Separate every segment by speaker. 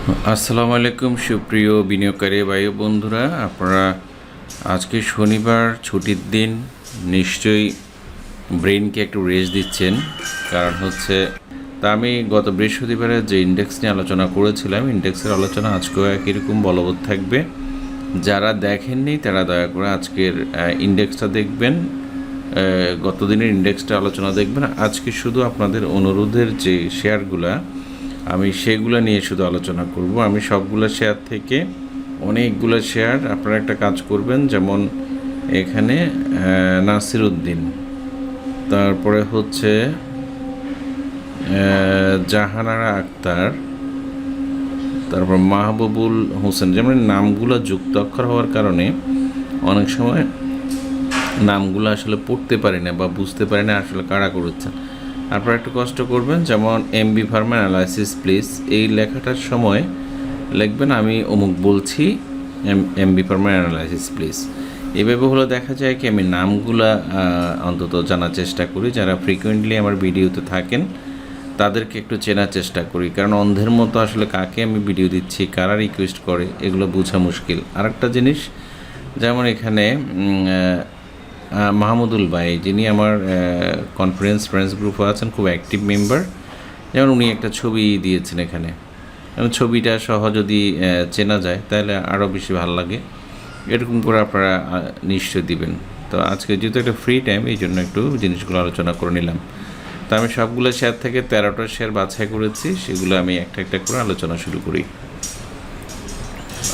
Speaker 1: আসসালামু আলাইকুম সুপ্রিয় বিনিয়োগকারী ভাই ও বন্ধুরা, আপনারা আজকে শনিবার ছুটির দিন, নিশ্চয়ই ব্রেনকে একটু রেস্ট দিচ্ছেন। কারণ হচ্ছে আমি গত বৃহস্পতিবারে যে ইন্ডেক্স নিয়ে আলোচনা করেছিলাম, ইন্ডেক্সের আলোচনা আজকেও একই রকম বলবৎ থাকবে। যারা দেখেননি তারা দয়া করে আজকের ইন্ডেক্সটা দেখবেন, গত দিনের ইন্ডেক্সটা আলোচনা দেখবেন। আজকে শুধু আপনাদের অনুরোধের যে শেয়ারগুলা, আমি সেগুলো নিয়ে শুধু আলোচনা করব। আমি সবগুলো শেয়ার থেকে অনেকগুলো শেয়ার, আপনারা একটা কাজ করবেন, যেমন এখানে নাসিরউদ্দিন, তারপরে হচ্ছে জাহানারা আক্তার, তারপর মাহবুবুল হোসেন, যেমন নামগুলো যুক্ত অক্ষর হওয়ার কারণে অনেক সময় নামগুলো আসলে পড়তে পারি না বা বুঝতে পারি না আসলে কারা করেছেন। আপনারা একটু কষ্ট করবেন, যেমন এমবি ফার্মা অ্যানালাইসিস প্লিজ, এই লেখাটার সময় লিখবেন আমি অমুক বলছি, এমবি ফার্মা অ্যানালাইসিস প্লিজ। এভাবে হলে দেখা যায় কি আমি নামগুলা অন্তত জানার চেষ্টা করি। যারা ফ্রিকুয়েন্টলি আমার ভিডিওতে থাকেন তাদেরকে একটু চেনার চেষ্টা করি, কারণ অন্ধের মতো আসলে কাকে আমি ভিডিও দিচ্ছি, কারা রিকোয়েস্ট করে, এগুলো বোঝা মুশকিল। আরেকটা জিনিস, যেমন এখানে মাহমুদুল ভাই, যিনি আমার ফ্রেন্ডস গ্রুপে আছেন, খুব অ্যাক্টিভ মেম্বার, যেমন উনি একটা ছবি দিয়েছেন এখানে, এবং ছবিটা সহ যদি চেনা যায় তাহলে আরও বেশি ভালো লাগে। এরকম করে আপনারা নিশ্চয় দিবেন। তো আজকে যেহেতু একটা ফ্রি টাইম, এই জন্য একটু জিনিসগুলো আলোচনা করে নিলাম। তো আমি সবগুলো শেয়ার থেকে 13টা শেয়ার বাছাই করেছি, সেগুলো আমি একটা একটা করে আলোচনা শুরু করি।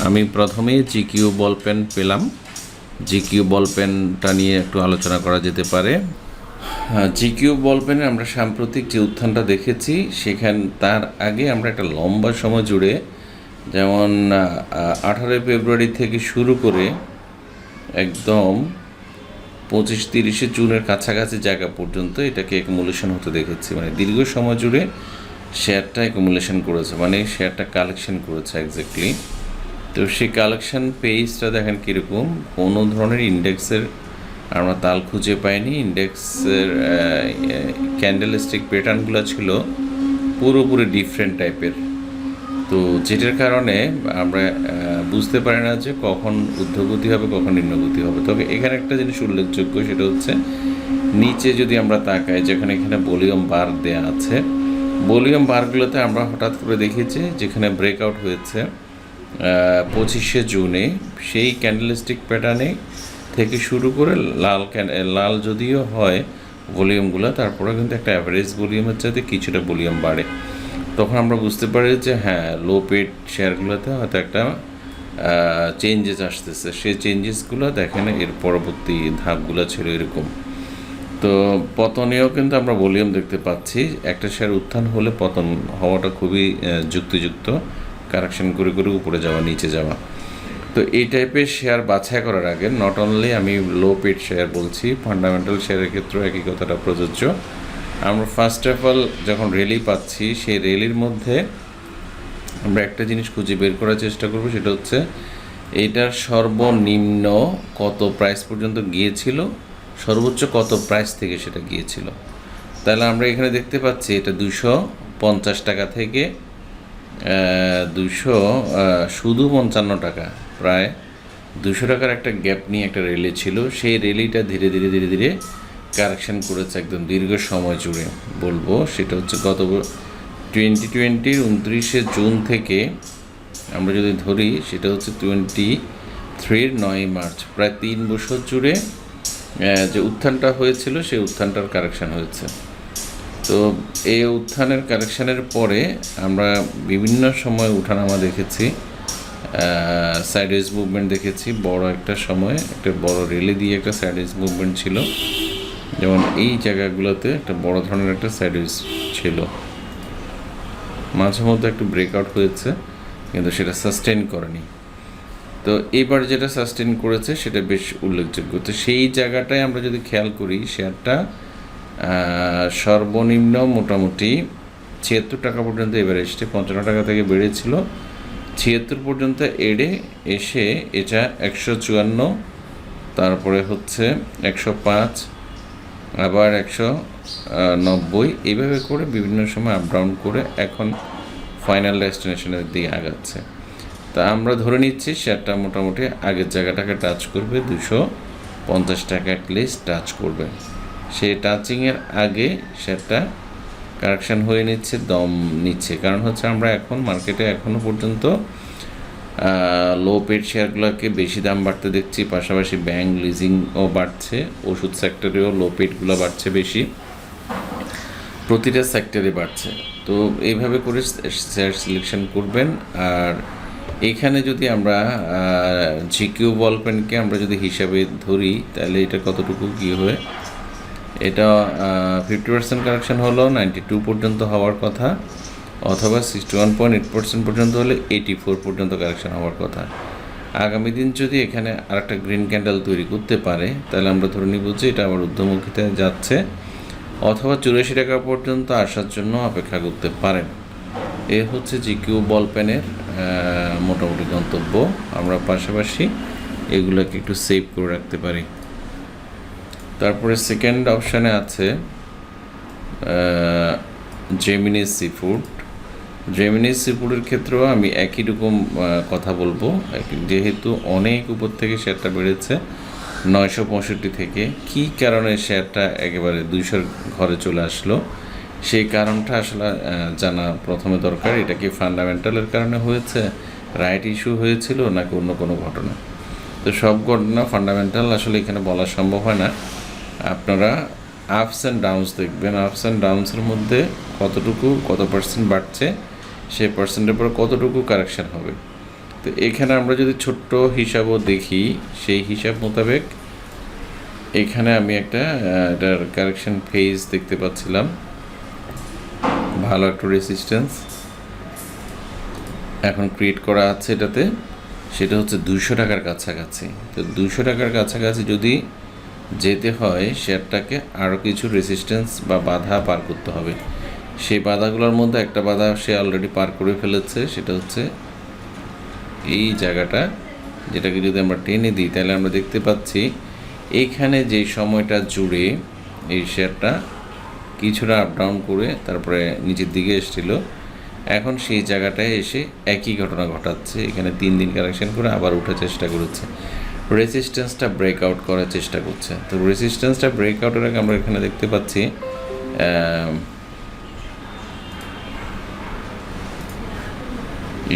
Speaker 1: আমি প্রথমে জিকিউ বল পেন পেলাম, জিকিউ বল পেনটা নিয়ে একটু আলোচনা করা যেতে পারে। জিকিউ বল পেনে আমরা সাম্প্রতিক যে উত্থানটা দেখেছি, তার আগে আমরা একটা লম্বা সময় জুড়ে, যেমন 18 ফেব্রুয়ারি থেকে শুরু করে একদম 25-30 জুনের কাছাকাছি জায়গা পর্যন্ত এটাকে অ্যাকুমুলেশন হতে দেখেছি। মানে দীর্ঘ সময় জুড়ে শেয়ারটা অ্যাকুমুলেশন করেছে, মানে শেয়ারটা কালেকশন করেছে এক্স্যাক্টলি। তো সেই কালেকশন পেজটা দেখেন কীরকম, কোনো ধরনের ইন্ডেক্সের আমরা তাল খুঁজে পাইনি। ইন্ডেক্সের ক্যান্ডেলস্টিক প্যাটার্নগুলো ছিল পুরোপুরি ডিফারেন্ট টাইপের। তো যেটার কারণে আমরা বুঝতে পারি না যে কখন ঊর্ধ্বগতি হবে, কখন নিম্নগতি হবে। তবে এখানে একটা জিনিস উল্লেখযোগ্য, সেটা হচ্ছে নিচে যদি আমরা তাকাই, যেখানে এখানে ভলিউম বার দেওয়া আছে, ভলিউম বারগুলোতে আমরা হঠাৎ করে দেখেছি যেখানে ব্রেকআউট হয়েছে 25 জুনে, সেই ক্যান্ডেলস্টিক প্যাটার্নে থেকে শুরু করে লাল যদিও হয় ভলিউমগুলো, তারপরে কিন্তু একটা অ্যাভারেজ ভলিউমের চাইতে কিছুটা ভলিউম বাড়ে। তখন আমরা বুঝতে পারি যে হ্যাঁ, লো পেড শেয়ারগুলোতে হয়তো একটা চেঞ্জেস আসতেছে। সেই চেঞ্জেসগুলো দেখেন এর পরবর্তী ধাপগুলো ছিল এরকম। তো পতনেও কিন্তু আমরা ভলিউম দেখতে পাচ্ছি। একটা শেয়ার উত্থান হলে পতন হওয়াটা খুবই যুক্তিযুক্ত, কারেকশন করে করে উপরে যাওয়া, নিচে যাওয়া। তো এই টাইপের শেয়ার বাছাই করার আগে নট অনলি আমি লো পেড শেয়ার বলছি, ফান্ডামেন্টাল শেয়ারের ক্ষেত্রেও একই কথাটা প্রযোজ্য। আমরা ফার্স্ট অফ অল যখন র্যালি পাচ্ছি, সেই র্যালির মধ্যে আমরা একটা জিনিস খুঁজে বের করার চেষ্টা করব, সেটা হচ্ছে এইটার সর্বনিম্ন কত প্রাইস পর্যন্ত গিয়েছিল, সর্বোচ্চ কত প্রাইস থেকে সেটা গিয়েছিল। তাহলে আমরা এখানে দেখতে পাচ্ছি এটা 250 টাকা থেকে শুধু 55 টাকা, প্রায় 200 টাকার একটা গ্যাপ নিয়ে একটা র্যালি ছিল। সেই র্যালিটা ধীরে ধীরে ধীরে ধীরে কারেকশন করেছে একদম দীর্ঘ সময় জুড়ে বলবো। সেটা হচ্ছে গত 2020 29 জুন থেকে আমরা যদি ধরি, সেটা হচ্ছে 23 9 মার্চ, প্রায় 3 বছর জুড়ে যে উত্থানটা হয়েছিল, সেই উত্থানটার কারেকশান হয়েছে। তো এই উত্থানের কারেকশানের পরে আমরা বিভিন্ন সময় উঠানামা দেখেছি, সাইডওয়েজ মুভমেন্ট দেখেছি। বড় একটা সময় একটা বড় রেলি দিয়ে একটা সাইডওয়েজ মুভমেন্ট ছিল, যেমন এই জায়গাগুলোতে একটা বড় ধরনের একটা সাইডওয়েজ ছিল। মাঝে মধ্যে একটু ব্রেকআউট হয়েছে, কিন্তু সেটা সাস্টেন করেনি। তো এবার যেটা সাস্টেন করেছে সেটা বেশ উল্লেখযোগ্য। তো সেই জায়গাটায় আমরা যদি খেয়াল করি, শেয়ারটা সর্বনিম্ন মোটামুটি 76 টাকা পর্যন্ত এভারেজটে 55 টাকা থেকে বেড়েছিল, 76 পর্যন্ত এসে এটা 154, তারপরে হচ্ছে 105, আবার 190, এইভাবে করে বিভিন্ন সময় আপ ডাউন করে এখন ফাইনাল ডেস্টিনেশনের দিকে আগাচ্ছে। তা আমরা ধরে নিচ্ছি শেয়ারটা মোটামুটি আগের জায়গাটাকে টাচ করবে, 250 টাকা অ্যাটলিস্ট টাচ করবে। সেই টাচিংয়ের আগে শেয়ারটা কারেকশান হয়ে নিচ্ছে, দম নিচ্ছে। কারণ হচ্ছে আমরা এখন মার্কেটে এখনও পর্যন্ত লো পেড শেয়ারগুলোকে বেশি দাম বাড়তে দেখছি, পাশাপাশি ব্যাংক লিজিংও বাড়ছে, ওষুধ সেক্টরেও লো পেডগুলো বাড়ছে বেশি, প্রতিটা সেক্টরে বাড়ছে। তো এইভাবে করে শেয়ার সিলেকশন করবেন। আর এখানে যদি আমরা জিকিউ বল পেনকে আমরা যদি হিসাবে ধরি, তাহলে এটা কতটুকু কী হয়, এটা 50% কারেকশন হলো 92 পর্যন্ত হওয়ার কথা, অথবা 61.8% পর্যন্ত হলে 84 পর্যন্ত কারেকশন হওয়ার কথা। আগামী দিন যদি এখানে আরেকটা গ্রিন ক্যান্ডেল তৈরি করতে পারে, তাহলে আমরা ধরে নিব যে এটা আবার ঊর্ধ্বমুখীতে যাচ্ছে, অথবা 84 টাকা পর্যন্ত আসার জন্য অপেক্ষা করতে পারেন। এ হচ্ছে জিকিউ বল পেনের মোটামুটি গন্তব্য। আমরা পাশাপাশি এগুলোকে একটু সেভ করে রাখতে পারি। তারপরে সেকেন্ড অপশানে আছে Gemini Sea Food. Gemini Sea ফুডের ক্ষেত্রেও আমি একই রকম কথা বলবো, যেহেতু অনেক উপর থেকে শেয়ারটা বেড়েছে 965 থেকে। কী কারণে শেয়ারটা একেবারে 200 ঘরে চলে আসলো, সেই কারণটা আসলে জানা প্রথমে দরকার। এটা কি ফান্ডামেন্টালের কারণে হয়েছে, রাইট ইস্যু হয়েছিল, নাকি অন্য কোনো ঘটনা? তো সব ঘটনা ফান্ডামেন্টাল আসলে এখানে বলা সম্ভব হয় না। আপনারা আপস অ্যান্ড ডাউনস দেখবেন, আপস অ্যান্ড ডাউনসের মধ্যে কত পার্সেন্ট বাড়ছে, সেই পার্সেন্টের পর কতটুকু কারেকশান হবে। তো এখানে আমরা যদি ছোট্ট হিসাবও দেখি, সেই হিসাব মোতাবেক এখানে আমি একটা এটার কারেকশান ফেজ দেখতে পাচ্ছিলাম, ভালো একটা রেসিস্ট্যান্স এখন ক্রিয়েট করা আছে এটাতে, সেটা হচ্ছে 200 টাকার কাছাকাছি। তো 200 টাকার কাছাকাছি যদি যেতে হয়, শেয়ারটাকে আরও কিছু রেসিস্ট্যান্স বা বাধা পার করতে হবে। সেই বাধাগুলোর মধ্যে একটা বাধা সে অলরেডি পার করে ফেলেছে, সেটা হচ্ছে এই জায়গাটা, যেটাকে যদি আমরা টেনে দিই তাহলে আমরা দেখতে পাচ্ছি এইখানে যে সময়টা জুড়ে এই শেয়ারটা কিছুটা আপ ডাউন করে তারপরে নিচের দিকে এসেছিল, এখন সেই জায়গাটায় এসে একই ঘটনা ঘটাচ্ছে। এখানে 3 দিন কারেকশন করে আবার ওঠার চেষ্টা করেছে, রেসিস্ট্যান্সটা ব্রেকআউট করার চেষ্টা করছে। তো রেসিস্ট্যান্সটা ব্রেকআউটের আগে আমরা এখানে দেখতে পাচ্ছি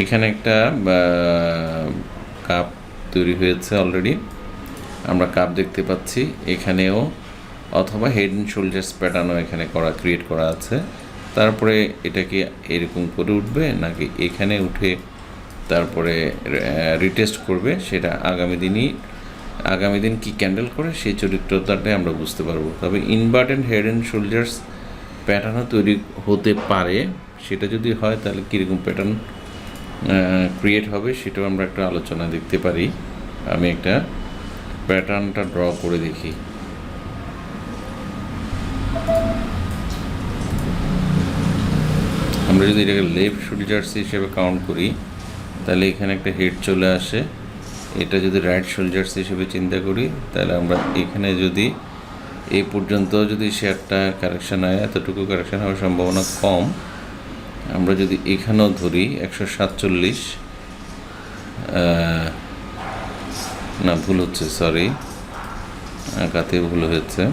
Speaker 1: এখানে একটা কাপ তৈরি হয়েছে অলরেডি, আমরা কাপ দেখতে পাচ্ছি এখানেও, অথবা হেড অ্যান্ড শোল্ডার্স প্যাটার্নও এখানে ক্রিয়েট করা আছে। তারপরে এটা কি এরকম করে উঠবে, নাকি এখানে উঠে তারপরে রিটেস্ট করবে, সেটা আগামী দিন কি ক্যান্ডেল করে সেই চরিত্রটাই আমরা বুঝতে পারবো। তবে ইনভার্টেড হেড অ্যান্ড শোল্ডার্স প্যাটার্নও তৈরি হতে পারে। সেটা যদি হয় তাহলে কীরকম প্যাটার্ন ক্রিয়েট হবে সেটাও আমরা একটা আলোচনা দেখতে পারি। আমি একটা প্যাটার্নটা ড্র করে দেখি। আমরা যদি এটাকে লেফট শোল্ডার্স হিসেবে কাউন্ট করি, তাহলে এখানে একটা হেড চলে আসে। এটা যদি রাইট শোল্ডার্স হিসেবে চিন্তা করি, তাহলে আমরা এখানে যদি এই পর্যন্ত যদি শেয়ারটা কারেকশান হয়, এতটুকু কারেকশান হওয়ার সম্ভাবনা কম। আমরা যদি এখানেও ধরি 147, না ভুল হচ্ছে, সরি, আঁকাতে ভুল হয়েছে,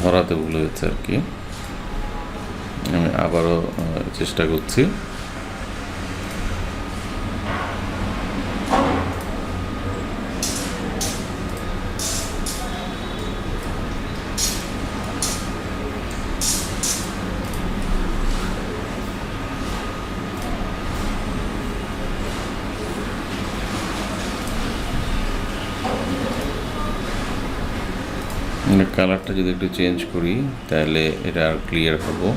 Speaker 1: ধরাতে ভুল হয়েছে আর কি। আমি আবারও চেষ্টা করছি। কালারটা যদি একটু চেঞ্জ করি তাহলে এটা আর ক্লিয়ার হবো।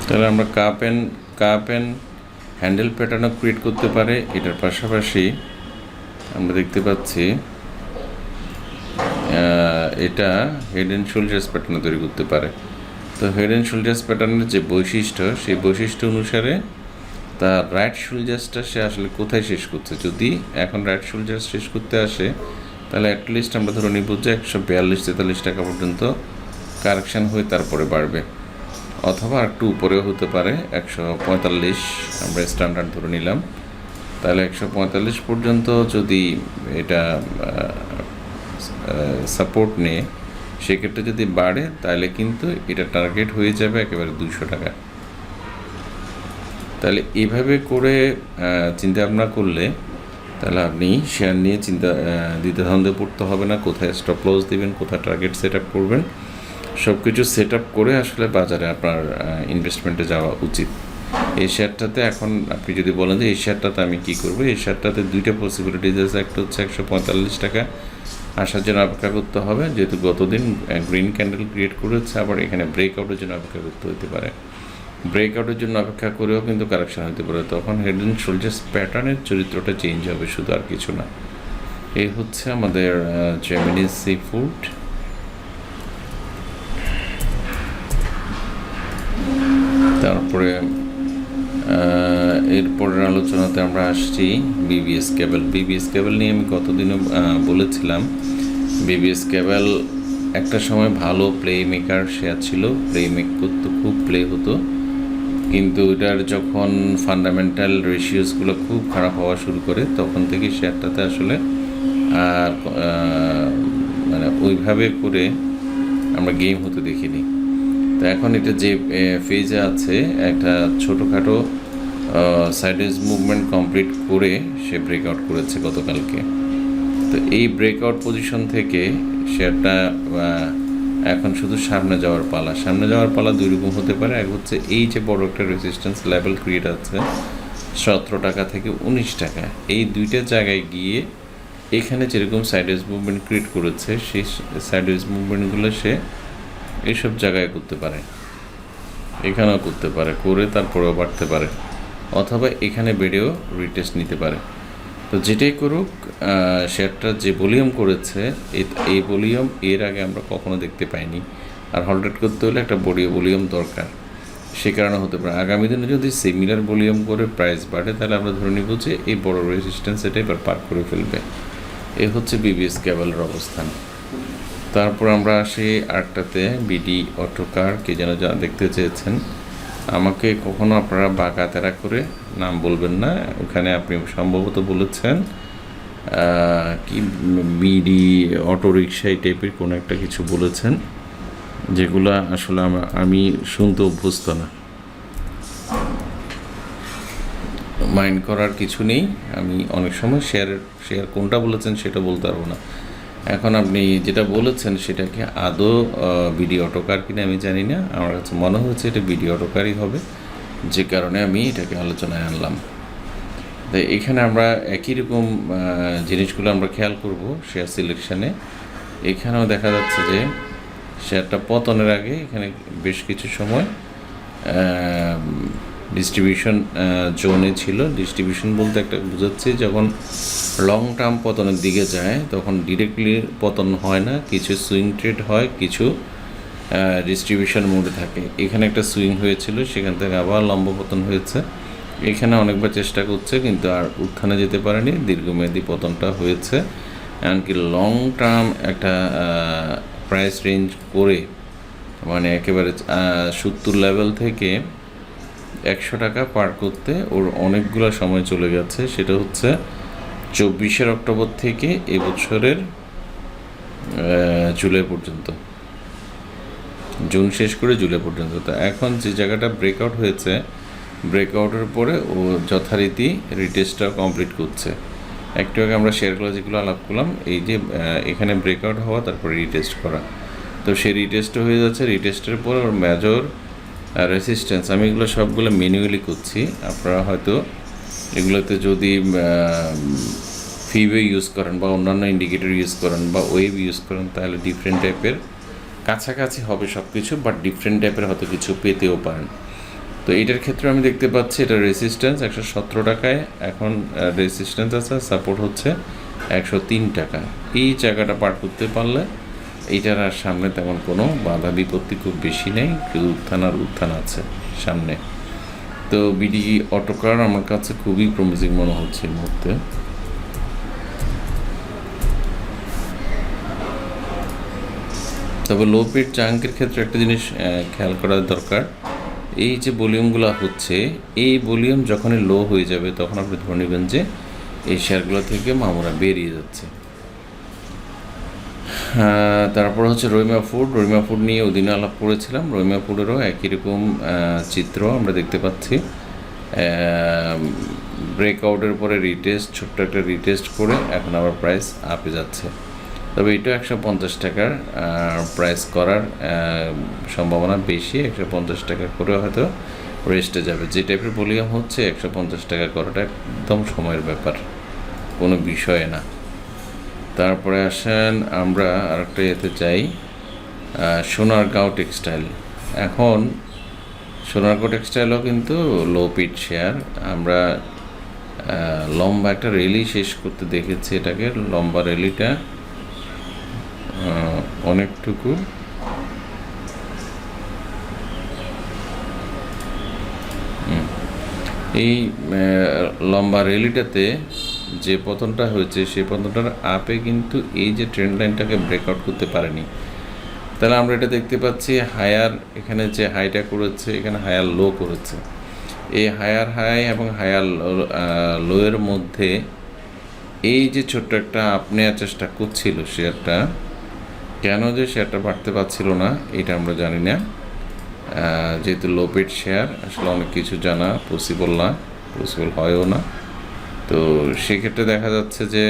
Speaker 1: তাহলে আমরা কাপ অ্যান্ড হ্যান্ডেল প্যাটার্নও ক্রিয়েট করতে পারে। এটার পাশাপাশি আমরা দেখতে পাচ্ছি এটা হেড অ্যান্ড শোল্ডার্স প্যাটার্ন তৈরি করতে পারে। তো হেড অ্যান্ড শোল্ডার্স প্যাটার্নের যে বৈশিষ্ট্য, সেই বৈশিষ্ট্য অনুসারে তার রাইট শোল্ডার্সটা সে আসলে কোথায় শেষ করছে। যদি এখন রাইট শোল্ডার শেষ করতে আসে তাহলে অ্যাটলিস্ট আমরা ধরে নিব যে 142-43 টাকা পর্যন্ত কারেকশান হয়ে তারপরে বাড়বে, অথবা একটু উপরেও হতে পারে। 145 আমরা স্ট্যান্ডার্ড ধরে নিলাম, তাহলে 145 পর্যন্ত যদি এটা সাপোর্ট নেয় সেক্ষেত্রে যদি বাড়ে তাহলে কিন্তু এটা টার্গেট হয়ে যাবে একেবারে 200 টাকা। তাহলে এইভাবে করে চিন্তা ভাবনা করলে তাহলে আপনি শেয়ার নিয়ে দ্বিধাদ্বন্দ্বে পড়তে হবে না, কোথায় স্টপ লস দেবেন, কোথায় টার্গেট সেট আপ করবেন, সব কিছু সেট আপ করে আসলে বাজারে আপনার ইনভেস্টমেন্টে যাওয়া উচিত। এই শেয়ারটাতে এখন আপনি যদি বলেন যে এই শেয়ারটাতে আমি কী করবো, এই শেয়ারটাতে দুইটা পসিবিলিটিজ আছে। একটা হচ্ছে 145 টাকা আসার জন্য অপেক্ষা করতে হবে, যেহেতু গতদিন গ্রিন ক্যান্ডেল ক্রিয়েট করেছে, আবার এখানে ব্রেকআউটের জন্য অপেক্ষা করতে হতে পারে। ব্রেকআউটের জন্য অপেক্ষা করেও কিন্তু কারেকশন হতে পারে, তখন হেড অ্যান্ড শোল্ডার্স প্যাটার্নের চরিত্রটা চেঞ্জ হবে, শুধু আর কিছু না। এই হচ্ছে আমাদের জেমিনি সি ফুড। তারপরে এরপরের আলোচনাতে আমরা আসছি বিবিএস কেবল। বিবিএস কেবল নিয়ে আমি গতদিনও বলেছিলাম, বিবিএস কেবল একটা সময় ভালো প্লে মেকার শেয়ার ছিল, প্লে মেক করতো, খুব প্লে হতো, কিন্তু এটার যখন ফান্ডামেন্টাল রেশিওসগুলো খুব খারাপ হওয়া শুরু করে তখন থেকে শেয়ারটাতে আসলে আর মানে ওইভাবে করে আমরা গেম হতে দেখিনি। তো এখন এটা যে ফেজে আছে, একটা ছোটোখাটো সাইডওয়েজ মুভমেন্ট কমপ্লিট করে সে ব্রেকআউট করেছে গতকালকে। তো এই ব্রেকআউট পজিশন থেকে শেয়ারটা এখন শুধু সামনে যাওয়ার পালা। সামনে যাওয়ার পালা দুই রকম হতে পারে। এক হচ্ছে এই যে বড় একটা রেজিস্ট্যান্স লেভেল ক্রিয়েট আছে 17 টাকা থেকে 19 টাকা, এই দুইটা জায়গায় গিয়ে এখানে যেরকম সাইডওয়েজ মুভমেন্ট ক্রিয়েট করেছে সেই সাইডওয়েজ মুভমেন্টগুলো সে এইসব জায়গায় করতে পারে, এখানেও করতে পারে, করে তারপরেও বাড়তে পারে, অথবা এখানে বেড়েও রিটেস্ট নিতে পারে। তো যেটাই করুক, শেয়ারটা যে ভলিউম করেছে এই ভলিউম এর আগে আমরা কখনো দেখতে পাইনি। আর হোল্ড করতে হলে একটা বড় ভলিউম দরকার, সে কারণে হতে পারে আগামী দিনে যদি সিমিলার ভলিউম করে প্রাইস বাড়ে তাহলে আমরা ধরে নিব যে এই বড় রেজিস্ট্যান্স এটা এবার পার করে ফেলবে। এই হচ্ছে বিবিএস কেবলের অবস্থান। তারপর আমরা আসি আটটাতে বিডি অটোকার, কে যেন দেখতে চেয়েছেন। আমাকে কখনো আপনারা বাঁকা তেরা করে নাম বলবেন না, ওখানে আপনি সম্ভবত বলেছেন কি বিডি অটো রিক্সা এই টাইপের কোনো একটা কিছু বলেছেন, যেগুলো আসলে আমি শুনতে অভ্যস্ত না। মাইন্ড করার কিছু নেই, আমি অনেক সময় শেয়ার কোনটা বলেছেন সেটা বলতে পারবো না। এখন আপনি যেটা বলেছেন সেটা কি আদৌ বিডি অটোকার কিনা আমি জানি না, আমার কাছে মনে হচ্ছে এটা বিডি অটোকারই হবে, যে কারণে আমি এটাকে আলোচনায় আনলাম। তাই এখানে আমরা একই রকম জিনিসগুলো আমরা খেয়াল করব শেয়ার সিলেকশানে। এখানেও দেখা যাচ্ছে যে শেয়ারটা পতনের আগে এখানে বেশ কিছু সময় ডিস্ট্রিবিউশন জোনে ছিল। ডিস্ট্রিবিউশন বলতে একটা বোঝাচ্ছি, যখন লং টার্ম পতনের দিকে যায় তখন ডিরেক্টলি পতন হয় না, কিছু সুইং ট্রেড হয়, কিছু ডিস্ট্রিবিউশন মোডে থাকে। এখানে একটা সুইং হয়েছিল, সেখান থেকে আবার লম্ব পতন হয়েছে। এখানে অনেকবার চেষ্টা করছে কিন্তু আর উত্থানে যেতে পারেনি, দীর্ঘমেয়াদী পতনটা হয়েছে। এমনকি লং টার্ম একটা প্রাইস রেঞ্জ করে মানে একেবারে 70 লেভেল থেকে 100 টাকা পার করতে ওর অনেকগুলো সময় চলে গেছে। সেটা হচ্ছে 24 অক্টোবর থেকে এবছরের জুলাই পর্যন্ত, জুন শেষ করে জুলাই পর্যন্ত। তো এখন যে জায়গাটা ব্রেকআউট হয়েছে, ব্রেকআউটের পরে ও যথারীতি রিটেস্টটা কমপ্লিট করছে। একটু আগে আমরা শেয়ারগুলো যেগুলো আলাপ করলাম, এই যে এখানে ব্রেকআউট হওয়া তারপরে রিটেস্ট করা, তো সেই রিটেস্টও হয়ে যাচ্ছে। রিটেস্টের পর ওর মেজর রেসিস্ট্যান্স, আমি এগুলো সবগুলো ম্যানুয়ালি করছি, আপনারা হয়তো এগুলোতে যদি ফিবে ইউজ করেন বা অন্যান্য ইন্ডিকেটর ইউজ করেন বা ওয়েব ইউজ করেন তাহলে ডিফারেন্ট টাইপের কাছাকাছি হবে সব কিছু, বাট ডিফারেন্ট টাইপের হয়তো কিছু পেতেও পারেন। তো এটার ক্ষেত্রে আমি দেখতে পাচ্ছি এটা রেসিস্ট্যান্স 117 টাকায় এখন রেসিস্ট্যান্স আছে, সাপোর্ট হচ্ছে 103 টাকা। এই জায়গাটা পার করতে পারলে এইটার আর সামনে তেমন কোনো বাধা বিপত্তি খুব বেশি নেই, উত্থান আর উত্থান আছে সামনে। তো বিডি অটোকার আমার কাছে খুবই প্রমিজিং মনে হচ্ছে এই মুহূর্তে। তবে লো পিট চাঙ্কের ক্ষেত্রে একটা জিনিস খেয়াল করা দরকার, এই যে ভলিউমগুলো হচ্ছে, এই ভলিউম যখনই লো হয়ে যাবে তখন আপনি ধরে নেবেন যে এই শেয়ারগুলো থেকে মামুরা বেরিয়ে যাচ্ছে। তারপর হচ্ছে রহিমা ফুড নিয়ে ওদিনে আলাপ করেছিলাম। রহিমা ফুডেরও একই রকম চিত্র আমরা দেখতে পাচ্ছি। ব্রেকআউটের পরে রিটেস্ট, ছোট্ট একটা রিটেস্ট করে এখন আবার প্রাইস আপে যাচ্ছে। তবে এটা 150 টাকার প্রাইস করার সম্ভাবনা বেশি। 150 টাকা করে হয়তো রেস্টে যাবে। যে টাইপের ভলিউম হচ্ছে 150 টাকা করাটা একদম সময়ের ব্যাপার, কোনো বিষয় না। তারপরে আসেন আমরা আরেকটা ইয়েতে যাই, সোনারগাঁও টেক্সটাইল। এখন সোনারগাঁও টেক্সটাইলও কিন্তু লো পিট শেয়ার। আমরা লম্বা একটা র্যালি শেষ করতে দেখেছি এটাকে। লম্বা র্যালিটা অনেকটুকু এই লম্বা র্যালিটাতে যে পতনটা হয়েছে সেই পতনটার আপে কিন্তু এই যে ট্রেন্ড লাইনটাকে ব্রেকআউট করতে পারেনি। তাহলে আমরা এটা দেখতে পাচ্ছি হায়ার, এখানে যে হাইটা করেছে এখানে হায়ার লো করেছে। এই হায়ার হাই এবং হায়ার লোয়ের মধ্যে এই যে ছোট্ট একটা আপ নেওয়ার চেষ্টা করছিল শেয়ারটা, কেন যে শেয়ারটা বাড়তে পারছিল না এটা আমরা জানি না। যেহেতু লো পিট শেয়ার, আসলে অনেক কিছু জানা পসিবল হয়ও না। তো সেক্ষেত্রে দেখা যাচ্ছে যে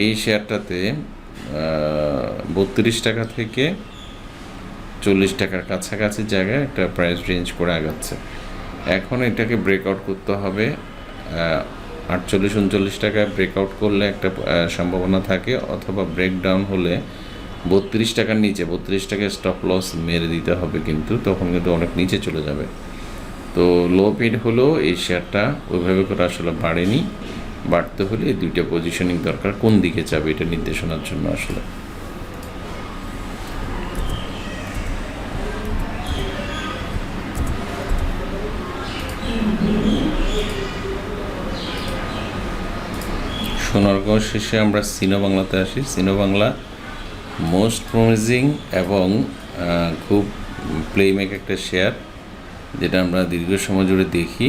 Speaker 1: এই শেয়ারটাতে 32 টাকা থেকে 40 টাকার কাছাকাছি জায়গায় একটা প্রাইস রেঞ্জ করে আগাচ্ছে। এখন এটাকে ব্রেকআউট করতে হবে। 48-39 টাকায় ব্রেকআউট করলে একটা সম্ভাবনা থাকে, অথবা ব্রেকডাউন হলে 32 টাকার নিচে 32 টাকায় স্টপ লস মেরে দিতে হবে, কিন্তু তখন কিন্তু অনেক নিচে চলে যাবে। তো লো পিট হলেও এই শেয়ারটা ওইভাবে করে আসলে বাড়েনি। বাড়তে হলে এই দুইটা পজিশনিং দরকার, কোন দিকে যাবে এটা নির্দেশনার জন্য। আসলে সোনারগাঁও শেষে আমরা সিনো বাংলাতে আসি। সিনো বাংলা মোস্ট প্রমিজিং এবং খুব প্লেমেক একটা শেয়ার, যেটা আমরা দীর্ঘ সময় জুড়ে দেখি।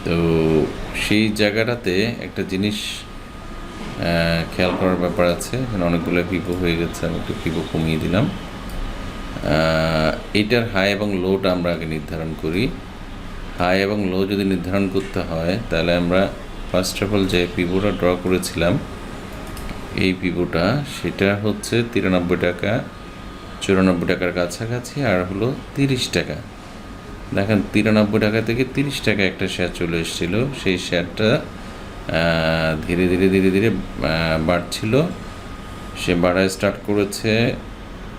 Speaker 1: তো সেই জায়গাটাতে একটা জিনিস খেয়াল করার ব্যাপার আছে। এখানে অনেকগুলো পিপো হয়ে গেছে, আমি একটু পিপো কমিয়ে দিলাম। এটার হাই এবং লোটা আমরা আগে নির্ধারণ করি। হাই এবং লো যদি নির্ধারণ করতে হয় তাহলে আমরা ফার্স্ট অফ অল যে পিভোটা ড্র করেছিলাম, এই পিভোটা সেটা হচ্ছে 93 টাকা 94 টাকার কাছাকাছি, আর হলো 30 টাকা। দেখেন 93 টাকা থেকে 30 টাকা একটা শেয়ার চলে এসেছিল। সেই শেয়ারটা ধীরে ধীরে বাড়ছিল। সে বাড়ায় স্টার্ট করেছে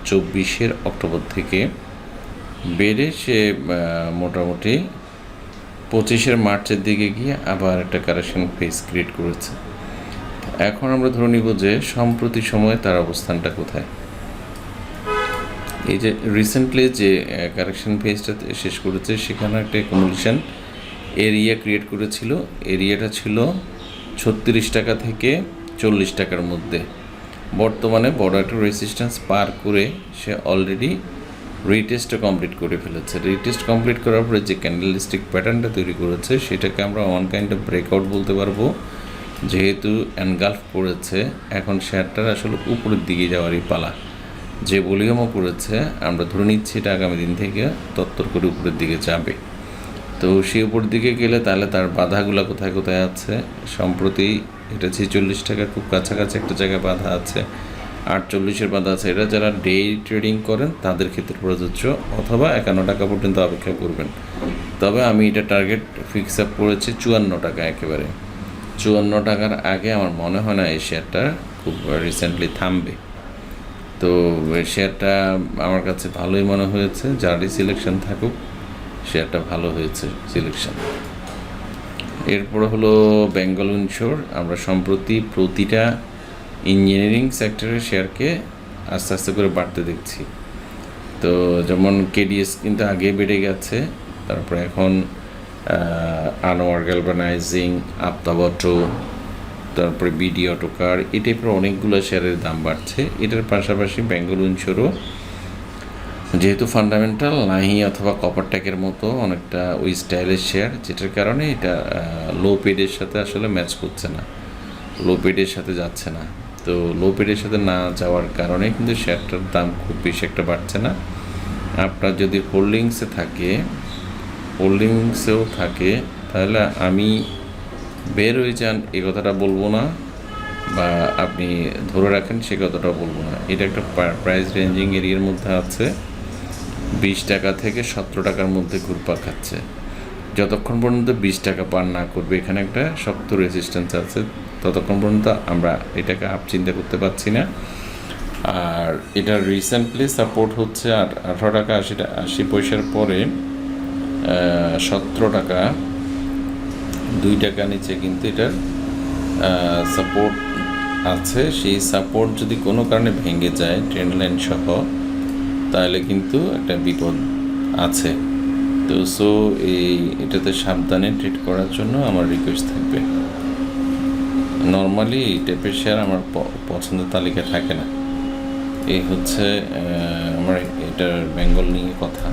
Speaker 1: 24 অক্টোবর থেকে, বেড়ে সে মোটামুটি 25 মার্চের দিকে গিয়ে আবার একটা কারেকশন ফেজ ক্রিয়েট করেছে। এখন আমরা ধরে নিব যে সম্প্রতি সময়ে তার অবস্থানটা কোথায়। এই যে রিসেন্টলি যে কারেকশন ফেজটা শেষ করেছে সেখানে একটা অ্যাকুমুলেশন এরিয়া ক্রিয়েট করেছিল। এরিয়াটা ছিল 36 টাকা থেকে 40 টাকার মধ্যে। বর্তমানে বড় একটা রেজিস্ট্যান্স পার করে সে অলরেডি রিটেস্টটা কমপ্লিট করে ফেলেছে। রিটেস্ট কমপ্লিট করার পরে যে ক্যান্ডেলস্টিক প্যাটার্নটা তৈরি করেছে সেটাকে আমরা ওয়ান কাইন্ড অফ ব্রেকআউট বলতে পারবো। যেহেতু এনগালফ করেছে, এখন শেয়ারটার আসলে উপরের দিকে যাওয়ারই পালা। যে ভলিউমও করেছে আমরা ধরে নিচ্ছি এটা আগামী দিন থেকে তত্তর করে উপরের দিকে যাবে। তো সে উপরের দিকে গেলে তাহলে তার বাধাগুলো কোথায় কোথায় আছে। সম্প্রতি এটা 46 টাকার খুব কাছাকাছি একটা জায়গায় বাধা আছে, 48-এর বাধা আছে। এটা যারা ডে ট্রেডিং করেন তাদের ক্ষেত্রে প্রযোজ্য, অথবা 51 টাকা পর্যন্ত অপেক্ষা করবেন। তবে আমি এটা টার্গেট ফিক্স আপ করেছি 54 টাকা। একেবারে 54 টাকার আগে আমার মনে হয় না এই শেয়ারটা খুব রিসেন্টলি থামবে। তো শেয়ারটা আমার কাছে ভালোই মনে হয়েছে। যারই সিলেকশন থাকুক, শেয়ারটা ভালো হয়েছে সিলেকশন। এরপর হলো বেঙ্গল ইনশোর। আমরা সম্প্রতি প্রতিটা ইঞ্জিনিয়ারিং সেক্টরের শেয়ারকে আস্তে আস্তে করে বাড়তে দেখছি। তো যেমন কেডিএস কিন্তু আগে বেড়ে গেছে, তারপরে এখন আনোয়ার গ্যালভানাইজিং, আপ্তাবটো, তারপরে বিডি অটোকার, এই টাইপের অনেকগুলো শেয়ারের দাম বাড়ছে। এটার পাশাপাশি বেঙ্গল ইনশোরও যেহেতু ফান্ডামেন্টাল নাহি অথবা কপারটেকের মতো অনেকটা ওই স্টাইলের শেয়ার, যেটার কারণে এটা লো পেডের সাথে আসলে ম্যাচ করছে না, লো পেডের সাথে যাচ্ছে না। তো লো পেডের সাথে না যাওয়ার কারণে কিন্তু শেয়ারটার দাম খুব বেশি একটা বাড়ছে না। আপনার যদি হোল্ডিংসেও থাকে তাহলে আমি বের হয়ে যান এই কথাটা বলবো না, বা আপনি ধরে রাখেন সে কথাটা বলবো না। এটা একটা প্রাইস রেঞ্জিং এরিয়ার মধ্যে আছে, 20 টাকা থেকে 17 টাকার মধ্যে ঘুরপাক খাচ্ছে। যতক্ষণ পর্যন্ত 20 টাকা পার না করবে, এখানে একটা শক্ত রেজিস্ট্যান্স আছে, ততক্ষণ পর্যন্ত আমরা এটাকে আপ চিন্তা করতে পারছি না। আর এটা রিসেন্টলি সাপোর্ট হচ্ছে 18 টাকা 80 পয়সার পরে 17 টাকা, 2 টাকা নিচে কিন্তু এটার সাপোর্ট আছে। সেই সাপোর্ট যদি কোনো কারণে ভেঙে যায় ট্রেন্ড লাইন সহ, তাহলে কিন্তু একটা বিপদ আছে। তো এটাতে সাবধানে ট্রেড করার জন্য আমার রিকোয়েস্ট থাকবে। নর্মালি এই টাইপের শেয়ার আমার পছন্দের তালিকা থাকে না। এই হচ্ছে আমার এটার বেঙ্গল নিয়ে কথা।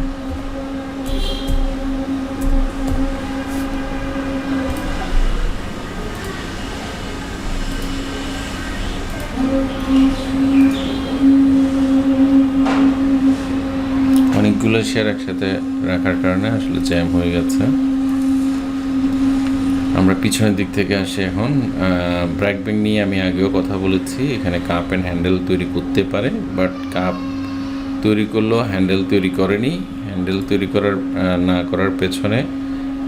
Speaker 1: অনেকগুলো শেয়ার একসাথে রাখার কারণে আসলে জ্যাম হয়ে গেছে। আমরা পিছনের দিক থেকে আসি এখন। ব্র্যাক ব্যাংক নিয়ে আমি আগেও কথা বলেছি, এখানে কাপ অ্যান্ড হ্যান্ডেল তৈরি করতে পারে, বাট কাপ তৈরি করলেও হ্যান্ডেল তৈরি করেনি। হ্যান্ডেল তৈরি না করার পেছনে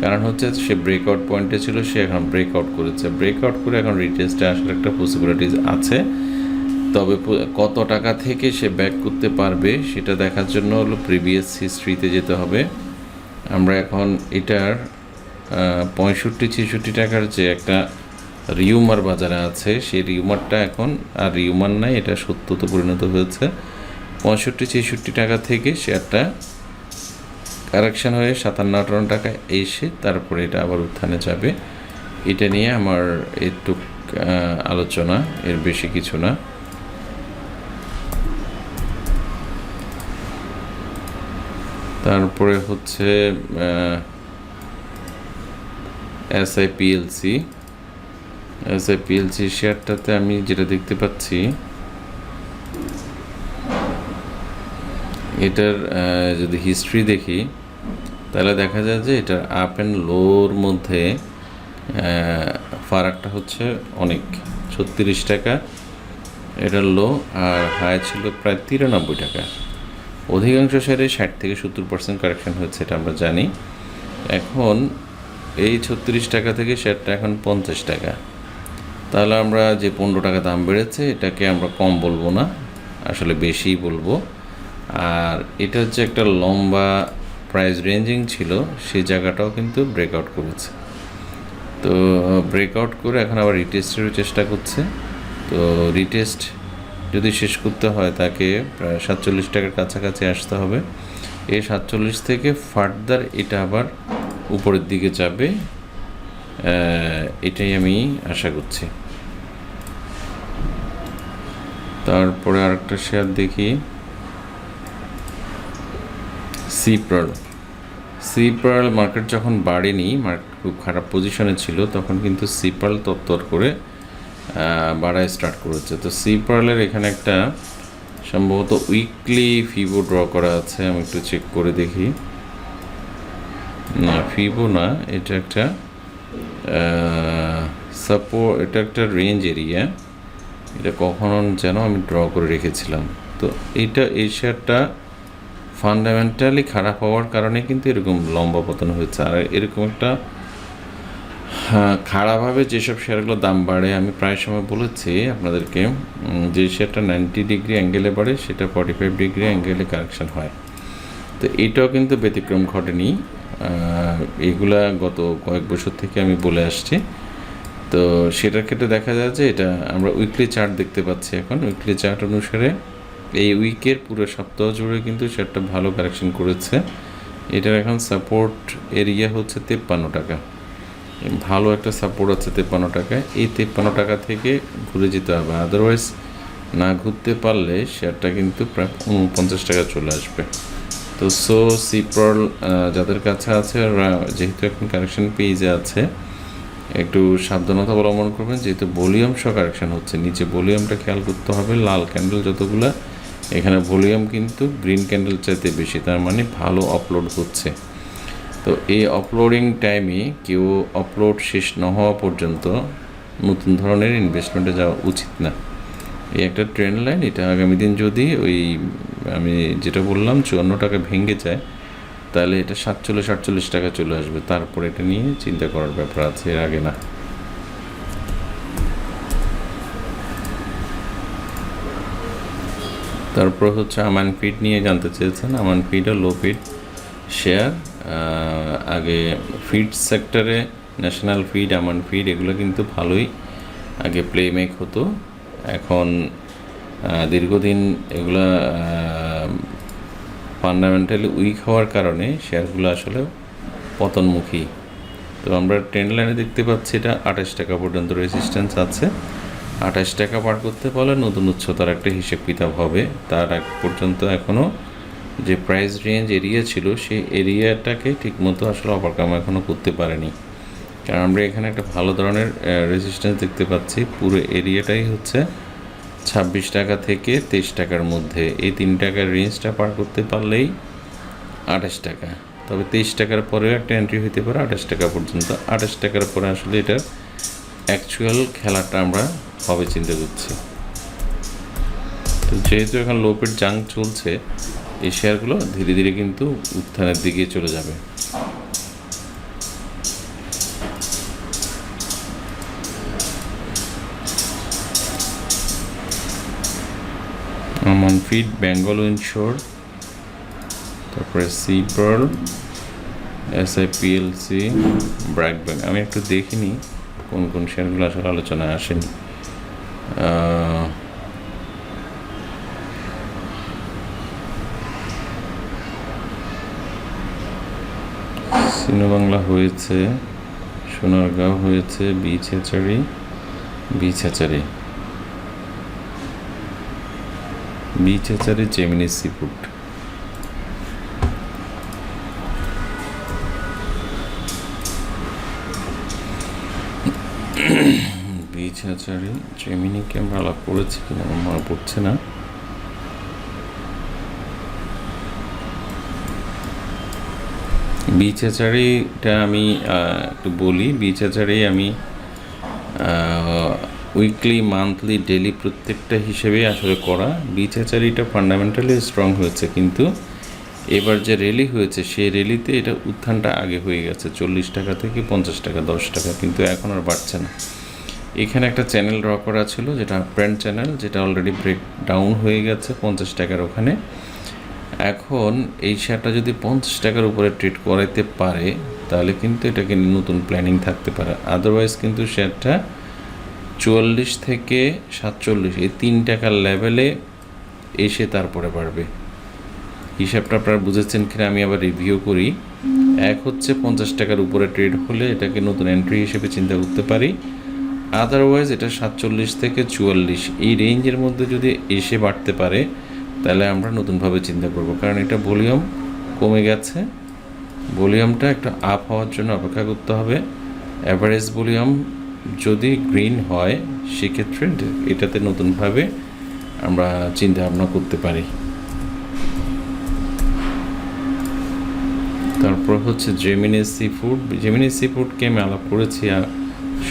Speaker 1: কারণ হচ্ছে সে ব্রেকআউট পয়েন্টে ছিল, সে এখন ব্রেকআউট করেছে। ব্রেকআউট করে এখন রিটেস্টে আসার একটা পসিবিলিটিস আছে, তবে কত টাকা থেকে সে ব্যাক করতে পারবে সেটা দেখার জন্য হলো প্রিভিয়াস হিস্ট্রিতে যেতে হবে। আমরা এখন এটার 65-66 টাকার যে একটা রিউমার বাজারে আছে, সেই রিউমারটা এখন আর রিউমার নাই, এটা সত্যতে পরিণত হয়েছে। 65-66 টাকা থেকে শেয়ারটা কারেকশান হয়ে 57-58 টাকা এসে তারপরে এটা আবার উত্থানে যাবে। এটা নিয়ে আমার একটু আলোচনা, এর বেশি কিছু না। তারপরে হচ্ছে এসআইপিএলসি শেয়ারটাতে আমি যেটা দেখতে পাচ্ছি, এটার যদি হিস্ট্রি দেখি তাহলে দেখা যায় যে এটার আপ অ্যান্ড লোর মধ্যে ফারাকটা হচ্ছে অনেক। 36 টাকা এটার লো, আর হাই ছিল প্রায় 93 টাকা। অধিকাংশ শেয়ারে 60-70% কারেকশন হয়েছে, এটা আমরা জানি। এখন এই 36 টাকা থেকে শেয়ারটা এখন 50 টাকা, তাহলে আমরা যে 15 টাকা দাম বেড়েছে এটাকে আমরা কম বলবো না, আসলে বেশিই বলবো। আর এটার যে একটা লম্বা প্রাইস রেঞ্জিং ছিল সেই জায়গাটাও কিন্তু ব্রেকআউট করেছে। তো ব্রেকআউট করে এখন আবার রিটেস্টেরও চেষ্টা করছে। তো রিটেস্ট যদি শেষ করতে হয় তাকে প্রায় 47 টাকার কাছাকাছি আসতে হবে। এই 47 থেকে ফার্দার এটা আবার উপরের দিকে যাবে, এটাই আমি আশা করছি। তারপরে আরেকটা শেয়ার দেখি, সিপ্রাল মার্কেট যখন বাড়েনি, মার্কেট খুব খারাপ পজিশনে ছিল, তখন কিন্তু সিপ্রাল তরতর করে বাড়ায় স্টার্ট করেছে। তো সিপ্রালের এখানে একটা সম্ভবত উইকলি ফিবো ড্র করা আছে, আমি একটু চেক করে দেখি। না, ফিবো না, এটা একটা এটা একটা রেঞ্জ এরিয়া, এটা কখনো যেন আমি ড্র করে রেখেছিলাম। তো এই শেয়ারটা ফান্ডামেন্টালি খারাপ হওয়ার কারণে কিন্তু এরকম লম্বা পতন হয়েছে। আর এরকম একটা খাড়াভাবে যেসব শেয়ারগুলোর দাম বাড়ে, আমি প্রায় সময় বলেছি আপনাদেরকে, যে শেয়ারটা 90 ডিগ্রি অ্যাঙ্গেলে বাড়ে সেটা 45 ডিগ্রি অ্যাঙ্গেলে কারেকশান হয়। তো এটাও কিন্তু ব্যতিক্রম ঘটেনি, এগুলা গত কয়েক বছর থেকে আমি বলে আসছি। তো সেটার ক্ষেত্রে দেখা যায় যে এটা আমরা উইকলি চার্ট দেখতে পাচ্ছি। এখন উইকলি চার্ট অনুসারে এই উইকের পুরো সপ্তাহ জুড়ে কিন্তু শেয়ারটা ভালো কারেকশন করেছে, এটার এখন সাপোর্ট এরিয়া হচ্ছে 53 টাকা। ভালো একটা সাপোর্ট আছে 53 টাকায়। এই 53 টাকা থেকে ঘুরে যেতে হবে, আদারওয়াইজ না ঘুরতে পারলে শেয়ারটা কিন্তু প্রায় 49 টাকা চলে আসবে। তো সিপ্রল যাদের কাছে আছে ওরা যেহেতু এখন কারেকশন পেজে আছে, একটু সাবধানতা অবলম্বন করবেন, যেহেতু ভলিউম সহ কারেকশন হচ্ছে। নিচে ভলিউমটা খেয়াল করতে হবে, লাল ক্যান্ডেল যতগুলো এখানে ভলিউম কিন্তু গ্রিন ক্যান্ডেল চাইতে বেশি, তার মানে ভালো আপলোড হচ্ছে। তো এই আপলোডিং টাইমে কেউ আপলোড শেষ না হওয়া পর্যন্ত নতুন ধরনের ইনভেস্টমেন্টে যাওয়া উচিত না। এই একটা ট্রেন্ড লাইন, এটা আগামী দিন যদি ওই আমি যেটা বললাম 54 টাকা ভেঙে যায়, তাহলে এটা 47-48 টাকা চলে আসবে, তারপর এটা নিয়ে চিন্তা করার ব্যাপার আছে, এর আগে না। তারপর হচ্ছে আমান ফিড নিয়ে জানতে চেয়েছেন। আমান ফিড ও লো ফিড শেয়ার, আগে ফিড সেক্টরে ন্যাশনাল ফিড, আমান ফিড এগুলো কিন্তু ভালোই আগে প্লেমেক হতো। এখন দীর্ঘদিন এগুলা ফান্ডামেন্টালি উইক হওয়ার কারণে শেয়ারগুলো আসলে পতনমুখী। তো আমরা ট্রেন্ড লাইনে দেখতে পাচ্ছি এটা 28 টাকা পর্যন্ত রেজিস্ট্যান্স আছে। 28 টাকা পার করতে পারলে নতুন উচ্চতার একটা হিসেব কিতাব হবে। তার আগ পর্যন্ত এখনও যে প্রাইস রেঞ্জ এরিয়া ছিল সেই এরিয়াটাকে ঠিকমতো আসলে ওভারকাম এখনও করতে পারেনি, কারণ আমরা এখানে একটা ভালো ধরনের রেজিস্ট্যান্স দেখতে পাচ্ছি। পুরো এরিয়াটাই হচ্ছে 26 টাকা থেকে 23 টাকার মধ্যে। এই 3 টাকার রেঞ্জটা পার করতে পারলেই 28 টাকা, তবে 23 টাকার পরেও একটা এন্ট্রি হতে পারে 28 টাকা পর্যন্ত। 28 টাকার পরে আসলে এটার অ্যাকচুয়াল খেলাটা আমরা হবে চিন্তা করছি। তো যেহেতু এখন লোপের জাঙ্ক চলছে, এই শেয়ারগুলো ধীরে ধীরে কিন্তু উত্থানের দিকে চলে যাবে। আমান ফিড, বেঙ্গল ইনশোর, তারপরে সিপ্রল, SIPLC, ব্র্যাক ব্যাংক। আমি একটু দেখিনি কোন কোন শেয়ারগুলো আসলে আলোচনায় আসেনি। সিনোবাংলা হয়েছে, সোনারগাঁও হয়েছে, বিছাচারি, জেমিনি সিফুড। বিছাচারি, জেমিনিকে আমরা আলাপ করেছি কিনা আমার মনে পড়ছে না। বিছাচারিটা আমি একটু বলি। বিছাচারি আমি উইকলি, মান্থলি, ডেলি প্রত্যেকটা হিসেবেই আসলে করা। বিছাচারিটা ফান্ডামেন্টালি স্ট্রং হয়েছে, কিন্তু এবার যে র্যালি হয়েছে সেই র্যালিতে এটা উত্থানটা আগে হয়ে গেছে 40 টাকা থেকে 50 টাকা, 10 টাকা, কিন্তু এখন আর বাড়ছে না। এখানে একটা চ্যানেল ড্র করা ছিল, যেটা আপট্রেন্ড চ্যানেল, যেটা অলরেডি ব্রেক ডাউন হয়ে গেছে 50 টাকার ওখানে। এখন এই শেয়ারটা যদি 50 টাকার উপরে ট্রেড করাইতে পারে, তাহলে কিন্তু এটাকে নতুন প্ল্যানিং থাকতে পারে। আদারওয়াইজ কিন্তু শেয়ারটা 44 থেকে 47 এই 3 টাকার লেভেলে এসে তারপরে বাড়বে। হিসাবটা আপনারা বুঝেছেন কিনা আমি আবার রিভিউ করি। এক হচ্ছে 50 টাকার উপরে ট্রেড হলে এটাকে নতুন এন্ট্রি হিসেবে চিন্তা করতে পারি। আদারওয়াইজ এটা 47 থেকে 44 এই রেঞ্জের মধ্যে যদি এসে বাড়তে পারে, তাহলে আমরা নতুনভাবে চিন্তা করব, কারণ এটা ভলিউম কমে গেছে। ভলিউমটা একটু আপ হওয়ার জন্য অপেক্ষা করতে হবে। অ্যাভারেজ ভলিউম যদি গ্রিন হয়, সেক্ষেত্রে এটাতে নতুনভাবে আমরা চিন্তা ভাবনা করতে পারি। তারপর হচ্ছে জেমিনি সিফুডকে আমি আলাপ করেছি, আর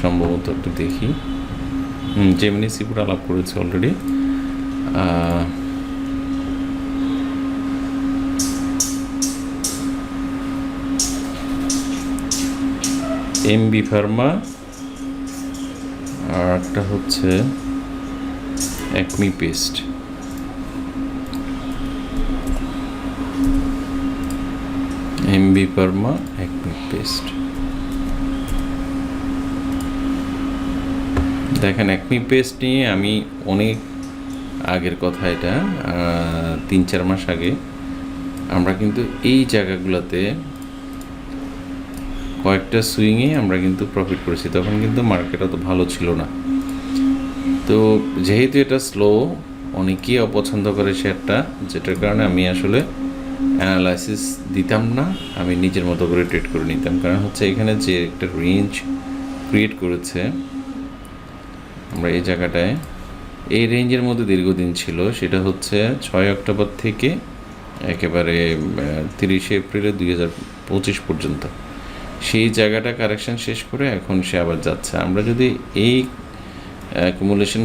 Speaker 1: সম্ভবত একটু দেখি। জেমিনি সিফুড আলাপ করেছি অলরেডি। MB ফার্মা, আর একটা হচ্ছে Acme paste. MB pharma, Acme paste. দেখেন, অ্যাকমি পেস্ট নিয়ে আমি অনেক আগের কথা, এটা 3-4 মাস আগে আমরা কিন্তু এই জায়গাগুলোতে কয়েকটা সুইংয়ে আমরা কিন্তু প্রফিট করেছি, তখন কিন্তু মার্কেট অত ভালো ছিল না। তো যেহেতু এটা স্লো, অনেকেই অপছন্দ করে শেয়ারটা, যেটার কারণে আমি আসলে অ্যানালাইসিস দিতাম না, আমি নিজের মতো করে ট্রেড করে নিতাম। কারণ হচ্ছে এখানে যে একটা রেঞ্জ ক্রিয়েট করেছে, আমরা এই জায়গাটায় এই রেঞ্জের মধ্যে দীর্ঘদিন ছিল, সেটা হচ্ছে 6 অক্টোবর থেকে একেবারে 30 এপ্রিলে 2025 পর্যন্ত। সেই জায়গাটা কারেকশান শেষ করে এখন সে আবার যাচ্ছে। আমরা যদি এই অ্যাকুমুলেশন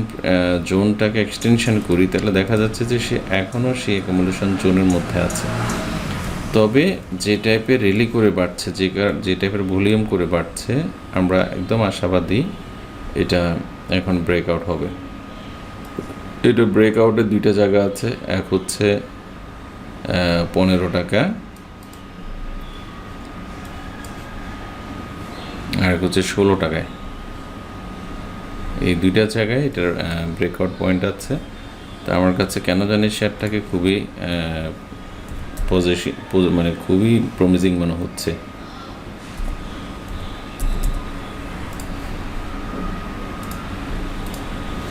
Speaker 1: জোনটাকে এক্সটেনশন করি, তাহলে দেখা যাচ্ছে যে সে এখনও সেই অ্যাকুমুলেশন জোনের মধ্যে আছে। তবে যে টাইপের র্যালি করে বাড়ছে, যে টাইপের ভলিউম করে বাড়ছে, আমরা একদম আশাবাদী এটা এখন ব্রেকআউট হবে। এটা ব্রেকআউটের দুইটা জায়গা আছে, এক হচ্ছে 15 টাকা, আর এক হচ্ছে 16 টাকায়। এই দুইটা জায়গায় এটার ব্রেকআউট পয়েন্ট আছে। তো আমার কাছে কেন জানি শেয়ারটাকে খুবই মানে খুবই প্রমিজিং মনে হচ্ছে।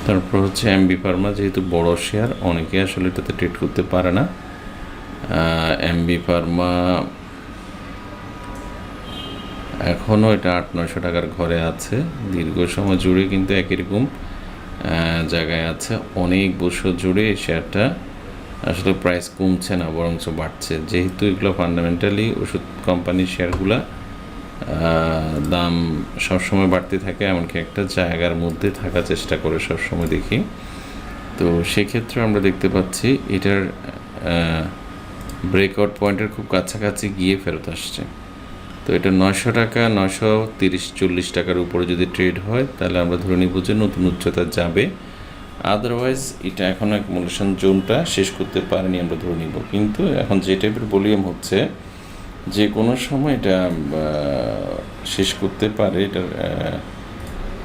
Speaker 1: তারপর হচ্ছে এমবি ফার্মা, যেহেতু বড় শেয়ার, অনেকে আসলে এটাতে ট্রেড করতে পারে না। এমবি ফার্মা এখনও এটা 800-900 টাকার ঘরে আছে, দীর্ঘ সময় জুড়ে কিন্তু একই রকম জায়গায় আছে। অনেক বছর জুড়ে এই শেয়ারটা আসলে প্রাইস কমছে না, বরঞ্চ বাড়ছে। যেহেতু এগুলো ফান্ডামেন্টালি ওষুধ কোম্পানির শেয়ারগুলো, দাম সবসময় বাড়তে থাকে, এমনকি একটা জায়গার মধ্যে থাকার চেষ্টা করে সবসময় দেখি। তো সেক্ষেত্রে আমরা দেখতে পাচ্ছি এটার ব্রেকআউট পয়েন্টের খুব কাছাকাছি গিয়ে ফেরত আসছে। তো এটা 900 টাকা, 930-40 টাকার উপরে যদি ট্রেড হয়, তাহলে আমরা ধরে নিব যে নতুন উচ্চতা যাবে। আদারওয়াইজ এটা এখন অ্যাকুমুলেশন জোনটা শেষ করতে পারেনি আমরা ধরে নিব। কিন্তু এখন যে টাইপের ভলিউম হচ্ছে, যে কোনো সময় এটা শেষ করতে পারে। এটার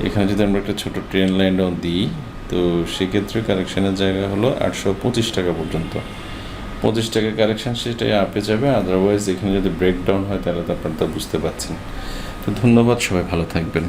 Speaker 1: এখানে যদি আমরা একটা ছোটো ট্রেন লাইনও দিই, তো সেক্ষেত্রে কারেকশানের জায়গা হলো 825 টাকা পর্যন্ত। 25 টাকা কারেকশান সেটাই আপে যাবে। আদারওয়াইজ এখানে যদি ব্রেকডাউন হয়, তাহলে তো আপনারা তা বুঝতে পারছেন। তো ধন্যবাদ, সবাই ভালো থাকবেন।